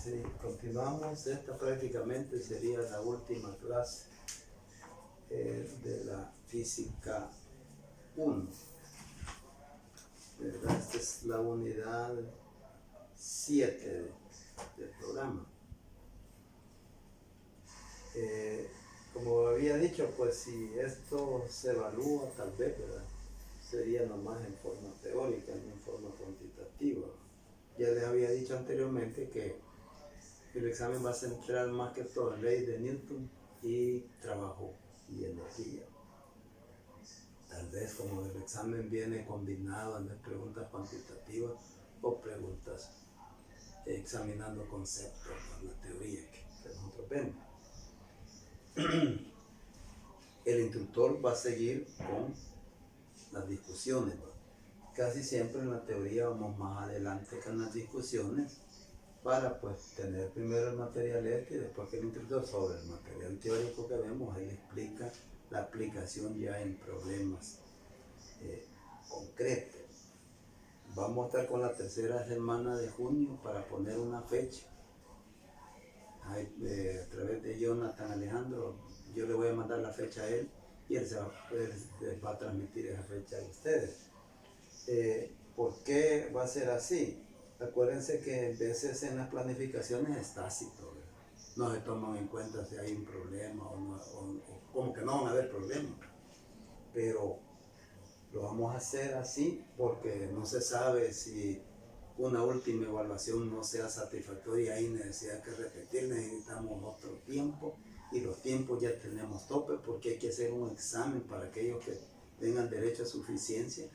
Sí, continuamos. Esta prácticamente sería la última clase de la física 1. ¿Verdad? Esta es la unidad 7 del programa. Como había dicho, pues si esto se evalúa, tal vez, ¿verdad?, sería nomás en forma teórica, no en forma cuantitativa. Ya les había dicho anteriormente que el examen va a centrar más que todo en ley de Newton y trabajo y energía. Tal vez como el examen viene combinado en preguntas cuantitativas o preguntas examinando conceptos, la teoría que nosotros vemos. El instructor va a seguir con las discusiones, ¿no? Casi siempre en la teoría vamos más adelante que en las discusiones para pues tener primero el material y después que el instructor sobre el material teórico que vemos, ahí explica la aplicación ya en problemas concretos. Vamos a estar con la tercera semana de junio para poner una fecha. A través de Jonathan Alejandro, yo le voy a mandar la fecha a él y él les va a transmitir esa fecha a ustedes. ¿Por qué va a ser así? Acuérdense que a veces en las planificaciones es tácito, ¿verdad? No se toman en cuenta si hay un problema o como que no van a haber problemas, pero lo vamos a hacer así porque no se sabe si una última evaluación no sea satisfactoria, hay necesidad que repetir, necesitamos otro tiempo y los tiempos ya tenemos tope porque hay que hacer un examen para aquellos que tengan derecho a suficiencia,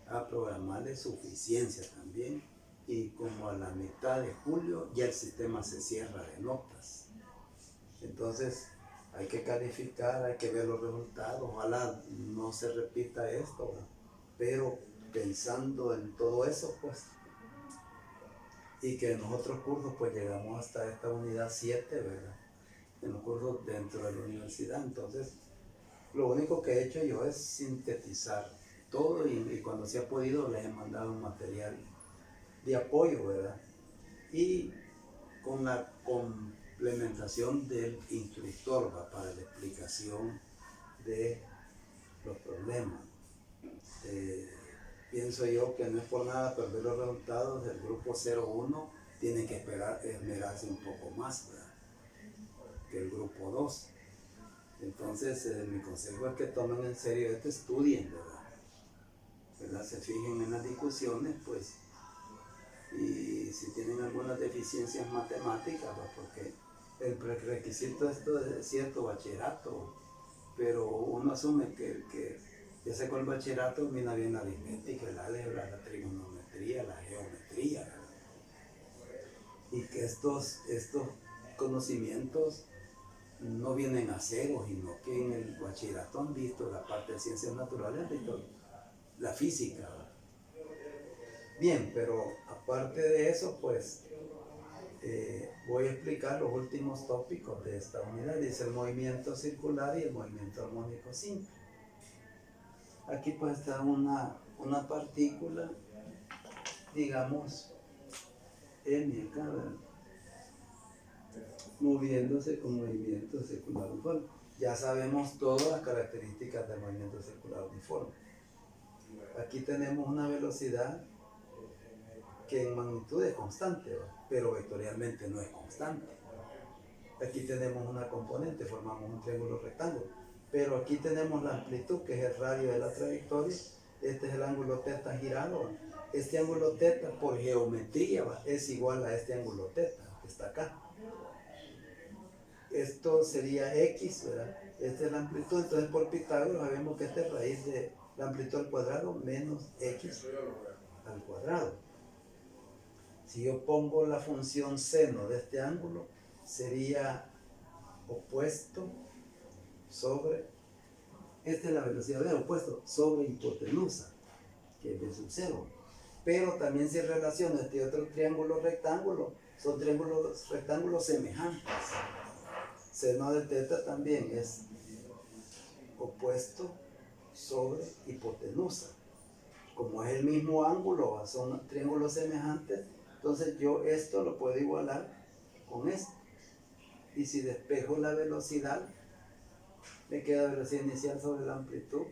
a programarle suficiencia también, y como a la mitad de julio ya el sistema se cierra de notas. Entonces hay que calificar, hay que ver los resultados, ojalá no se repita esto, pero pensando en todo eso, pues, y que en los otros cursos pues llegamos hasta esta unidad 7, ¿verdad?, en los cursos dentro de la universidad. Entonces lo único que he hecho yo es sintetizar todo y cuando se ha podido les he mandado un material de apoyo, ¿verdad? Y con la complementación del instructor, ¿va?, para la explicación de los problemas. Pienso yo que no es por nada perder los resultados del grupo 01, tienen que esmerarse un poco más, ¿verdad?, que el grupo 2. Entonces mi consejo es que tomen en serio esto, estudien, ¿verdad? Se fijen en las discusiones, pues, y si tienen algunas deficiencias matemáticas, ¿verdad?, porque el prerequisito esto es cierto bachillerato, pero uno asume que el que ya sacó el bachillerato domina bien la aritmética, el álgebra, la trigonometría, la geometría, ¿verdad?, y que estos conocimientos no vienen a cero, sino que en el bachillerato han visto la parte de ciencias naturales, han visto la física, ¿verdad? Bien, pero aparte de eso, pues voy a explicar los últimos tópicos de esta unidad. Dice el movimiento circular y el movimiento armónico simple. Aquí pues está una partícula, digamos, M acá, ¿verdad?, moviéndose con movimiento circular uniforme. Ya sabemos todas las características del movimiento circular uniforme. Aquí tenemos una velocidad que en magnitud es constante, ¿verdad?, pero vectorialmente no es constante. Aquí tenemos una componente, formamos un triángulo rectángulo, pero aquí tenemos la amplitud, que es el radio de la trayectoria. Este es el ángulo teta girado. Este ángulo teta por geometría es igual a este ángulo teta que está acá. Esto sería x, ¿verdad? Esta es la amplitud, entonces por Pitágoras sabemos que esta es raíz de la amplitud al cuadrado menos x al cuadrado. Si yo pongo la función seno de este ángulo, sería opuesto sobre, esta es la velocidad de opuesto, sobre hipotenusa, que es b sub 0. Pero también si relaciono este otro triángulo rectángulo, son triángulos rectángulos semejantes. Seno de teta también es opuesto sobre hipotenusa. Como es el mismo ángulo, son triángulos semejantes, entonces yo esto lo puedo igualar con esto. Y si despejo la velocidad, me queda velocidad inicial sobre la amplitud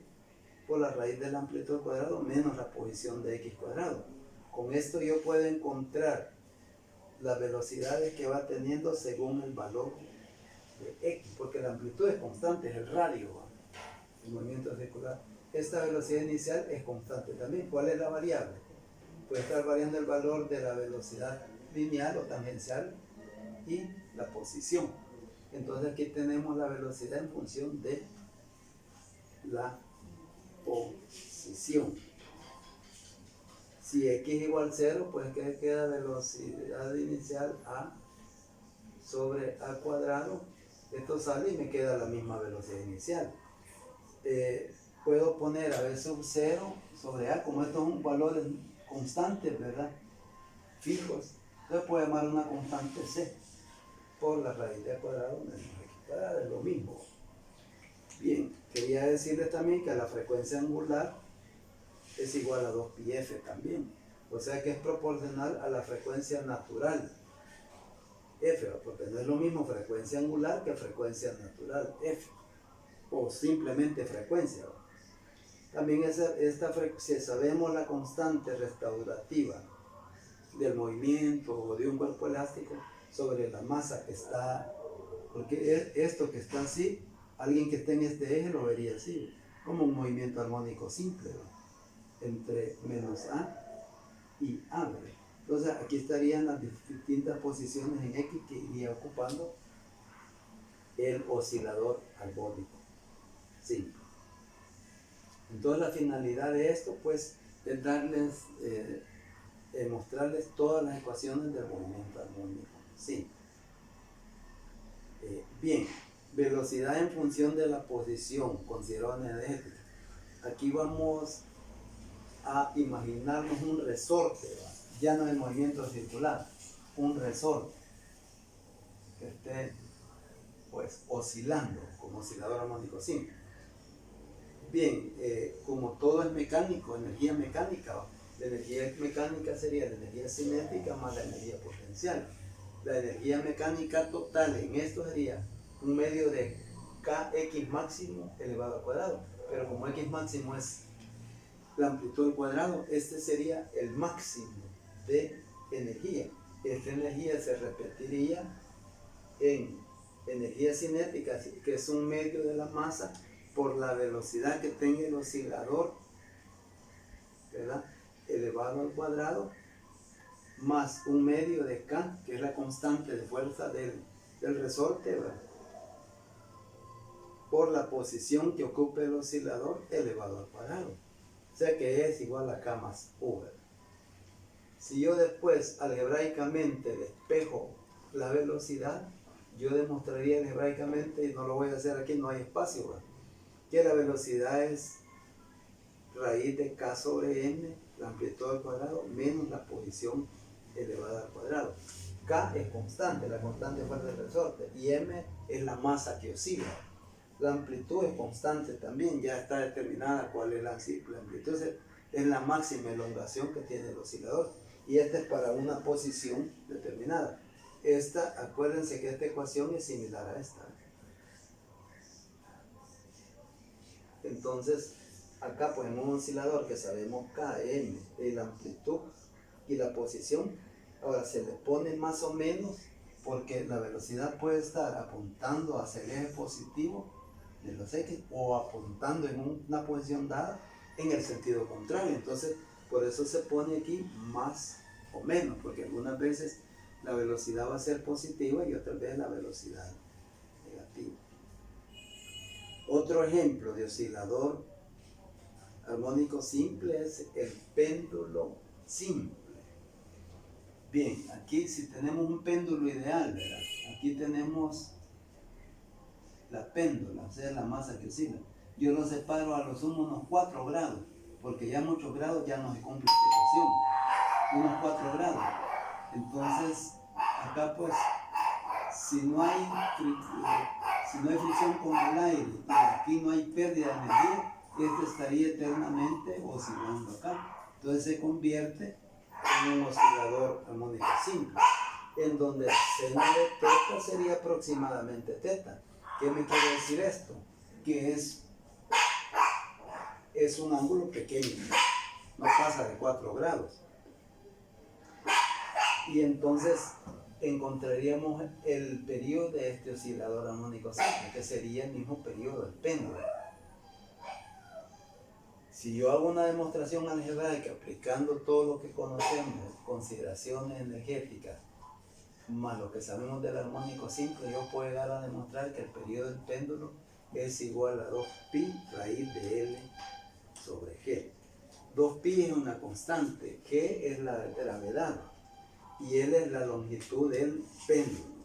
por la raíz de la amplitud al cuadrado menos la posición de x cuadrado. Con esto yo puedo encontrar las velocidades que va teniendo según el valor de x, porque la amplitud es constante, es el radio, el movimiento circular. Esta velocidad inicial es constante también. ¿Cuál es la variable? Puede estar variando el valor de la velocidad lineal o tangencial y la posición. Entonces aquí tenemos la velocidad en función de la posición. Si x igual 0, pues que queda velocidad inicial a sobre a cuadrado. Esto sale y me queda la misma velocidad inicial. Puedo poner a b sub 0 sobre a, como estos son valores constantes, ¿verdad? Fijos. Entonces puedo llamar una constante c por la raíz de a cuadrado menos x cuadrado, es lo mismo. Bien, quería decirles también que la frecuencia angular es igual a 2πf también. O sea que es proporcional a la frecuencia natural f, porque no es lo mismo frecuencia angular que frecuencia natural f, o simplemente frecuencia. También si sabemos la constante restaurativa del movimiento o de un cuerpo elástico sobre la masa que está, porque esto que está así, alguien que esté en este eje lo vería así, como un movimiento armónico simple, ¿no? Entre menos a y a, ¿verdad? Entonces aquí estarían las distintas posiciones en x que iría ocupando el oscilador arbónico simple. Entonces la finalidad de esto pues es darles, mostrarles todas las ecuaciones del movimiento armónico simple. Bien, velocidad en función de la posición considerada energética. Aquí vamos a imaginarnos un resorte, ¿verdad? Ya no es movimiento circular, un resorte que esté pues oscilando como oscilador armónico simple. Bien, como todo es mecánico, energía mecánica, ¿va? La energía mecánica sería la energía cinética más la energía potencial. La energía mecánica total en esto sería un medio de kx máximo elevado al cuadrado, pero como x máximo es la amplitud al cuadrado, este sería el máximo de energía. Esta energía se repetiría en energía cinética, que es un medio de la masa por la velocidad que tenga el oscilador, ¿verdad?, elevado al cuadrado, más un medio de K, que es la constante de fuerza del resorte, ¿verdad?, por la posición que ocupe el oscilador elevado al cuadrado. O sea que es igual a K más U, ¿verdad? Si yo después algebraicamente despejo la velocidad, yo demostraría algebraicamente, y no lo voy a hacer aquí, no hay espacio, ¿verdad?, que la velocidad es raíz de K sobre M, la amplitud al cuadrado, menos la posición elevada al cuadrado. K es constante, la constante fuerza del resorte, y M es la masa que oscila. La amplitud es constante también, ya está determinada cuál es la amplitud, es la máxima elongación que tiene el oscilador, y esta es para una posición determinada. Acuérdense que esta ecuación es similar a esta. Entonces, acá pues en un oscilador que sabemos K, M, la amplitud y la posición, ahora se le pone más o menos porque la velocidad puede estar apuntando hacia el eje positivo de los X o apuntando en una posición dada en el sentido contrario. Entonces, por eso se pone aquí más o menos, porque algunas veces la velocidad va a ser positiva y otras veces la velocidad negativa. Otro ejemplo de oscilador armónico simple es el péndulo simple. Bien, aquí si tenemos un péndulo ideal, ¿verdad?, aquí tenemos la péndula, o sea, la masa que oscila. Yo lo separo a lo sumo unos 4 grados, porque ya muchos grados ya no se cumple esta ecuación. Unos 4 grados. Entonces, acá pues, si no hay fricción con el aire y aquí no hay pérdida de energía, este estaría eternamente oscilando acá. Entonces se convierte en un oscilador armónico simple. en donde el seno de teta sería aproximadamente teta. ¿Qué me quiere decir esto? Que es un ángulo pequeño, no pasa de 4 grados. Y entonces encontraríamos el periodo de este oscilador armónico simple, que sería el mismo periodo del péndulo. Si yo hago una demostración algebraica aplicando todo lo que conocemos, consideraciones energéticas, más lo que sabemos del armónico simple, yo puedo llegar a demostrar que el periodo del péndulo es igual a 2pi raíz de L sobre G. 2pi es una constante, G es la gravedad y L es la longitud del péndulo.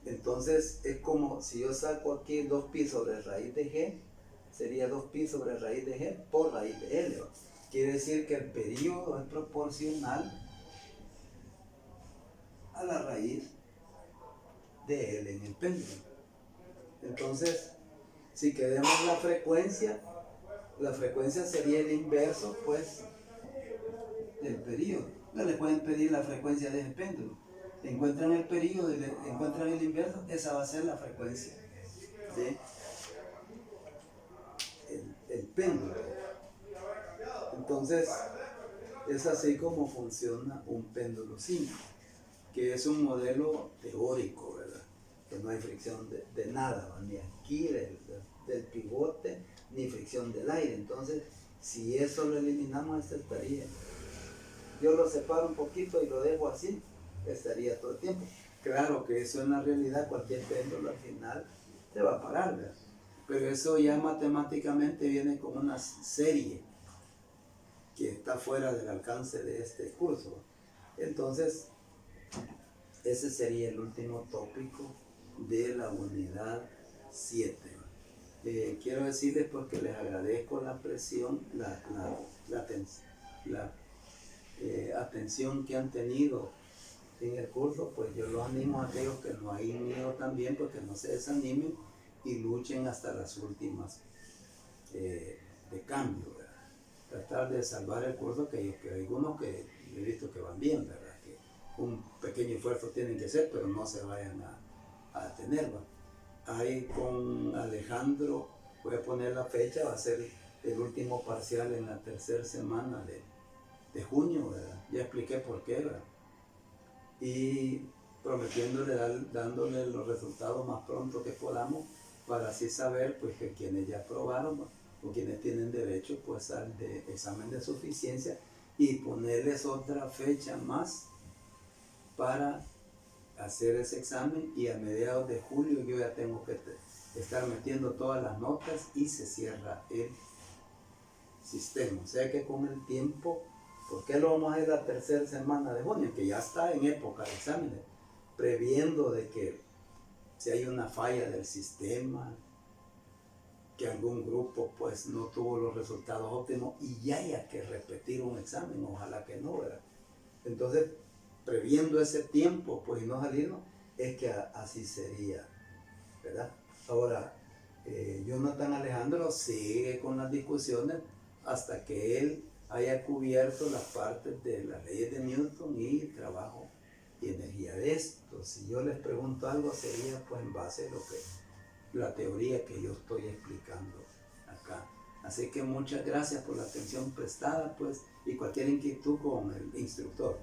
Entonces es como si yo saco aquí 2pi sobre raíz de G, sería 2pi sobre raíz de G por raíz de L. Quiere decir que el periodo es proporcional a la raíz de L en el péndulo. Entonces, si queremos la frecuencia sería el inverso, pues, del periodo. No le pueden pedir la frecuencia de ese péndulo. Encuentran el periodo y encuentran el inverso, esa va a ser la frecuencia de el péndulo. Entonces, es así como funciona un péndulo simple, que es un modelo teórico, ¿verdad? Que no hay fricción de nada, ni aquí del pivote, ni fricción del aire. Entonces, si eso lo eliminamos, este estaría. Yo lo separo un poquito y lo dejo así, estaría todo el tiempo. Claro que eso en la realidad, cualquier péndulo al final se va a parar, ¿verdad? Pero eso ya matemáticamente viene como una serie que está fuera del alcance de este curso. Entonces, ese sería el último tópico de la unidad 7. Quiero decirles porque les agradezco la presión, la atención que han tenido en el curso, pues yo los animo a aquellos que no han ido también, porque no se desanimen y luchen hasta las últimas de cambio, ¿verdad? Tratar de salvar el curso, que hay algunos que he visto que van bien, ¿verdad? Que un pequeño esfuerzo tienen que hacer, pero no se vayan a detener, ¿verdad? Ahí con Alejandro, voy a poner la fecha, va a ser el último parcial en la tercera semana de junio, ¿verdad? Ya expliqué por qué, ¿verdad? Y prometiéndole, dándole los resultados más pronto que podamos, para así saber pues que quienes ya aprobaron o quienes tienen derecho pues al examen de suficiencia y ponerles otra fecha más para hacer ese examen, y a mediados de julio yo ya tengo que estar metiendo todas las notas y se cierra el sistema. O sea que con el tiempo, ¿por qué lo vamos a hacer la tercera semana de junio? Que ya está en época de exámenes, previendo de que si hay una falla del sistema, que algún grupo pues no tuvo los resultados óptimos y ya haya que repetir un examen, ojalá que no, ¿verdad? Entonces, previendo ese tiempo, pues y no salirnos, es que así sería, ¿verdad? Ahora, Jonathan Alejandro sigue con las discusiones hasta que él haya cubierto las partes de las leyes de Newton y trabajo y energía de esto. Si yo les pregunto algo, sería pues en base a la teoría que yo estoy explicando acá. Así que muchas gracias por la atención prestada, pues, y cualquier inquietud con el instructor.